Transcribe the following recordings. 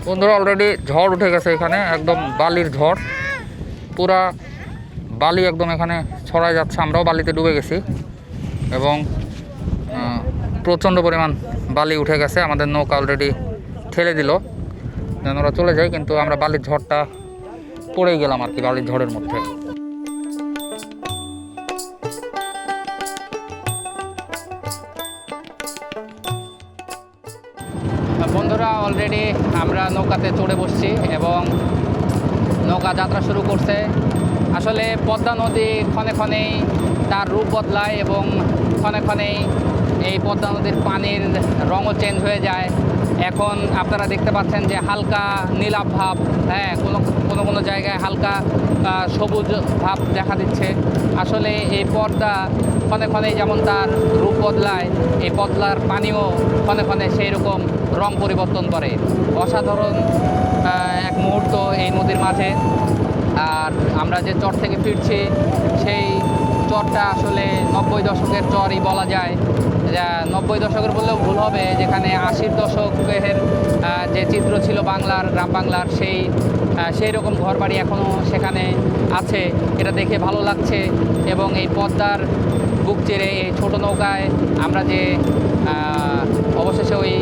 বন্ধুরা অলরেডি ঝড় উঠে গেছে এখানে, একদম বালির ঝড়, পুরা বালি একদম এখানে ছড়ায় যাচ্ছে। আমরাও বালিতে ডুবে গেছি এবং প্রচণ্ড পরিমাণ বালি উঠে গেছে। আমাদের নৌকা অলরেডি ঠেলে দিল যেন ওরা চলে যায়, কিন্তু আমরা বালির ঝড়টা পড়েই গেলাম আর কি, বালির ঝড়ের মধ্যে। বন্ধুরা অলরেডি আমরা নৌকাতে চড়ে বসছি এবং নৌকা যাত্রা শুরু করছে। আসলে পদ্মা নদী ক্ষণে ক্ষণেই তার রূপ বদলায় এবং ক্ষণে ক্ষণেই এই পদ্মা নদীর পানির রঙও চেঞ্জ হয়ে যায়। এখন আপনারা দেখতে পাচ্ছেন যে হালকা নীলাভ ভাব, হ্যাঁ, কোনো জায়গায় হালকা সবুজ ভাব দেখা দিচ্ছে। আসলে এই পদ্মা ক্ষণে ক্ষণেই যেমন তার রূপ বদলায়, এই পদ্মার পানিও ক্ষণে ক্ষণে সেই রকম রং পরিবর্তন করে। অসাধারণ এক মুহূর্ত এই নদীর মাঝে। আর আমরা যে চর থেকে ফিরছি সেই চরটা আসলে 90 দশকের চরই বলা যায়। 90 দশকের বললেও ভুল হবে, যেখানে 80-র দশকের যে চিত্র ছিল বাংলার, গ্রাম বাংলার, সেই রকম ঘরবাড়ি এখনও সেখানে আছে। এটা দেখে ভালো লাগছে এবং এই পদ্মার বুক চিরে এই ছোটো নৌকায় আমরা যে অবশেষে ওই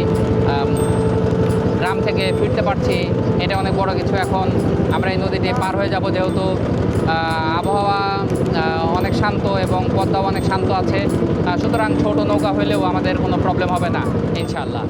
গ্রাম থেকে ফিরতে পারছি, এটা অনেক বড় কিছু। এখন আমরা এই নদীটি পার হয়ে যাব, যেহেতু আবহাওয়া অনেক শান্ত এবং পদ্মাও অনেক শান্ত আছে, সুতরাং ছোট নৌকা হলেও আমাদের কোনো প্রবলেম হবে না ইনশাআল্লাহ।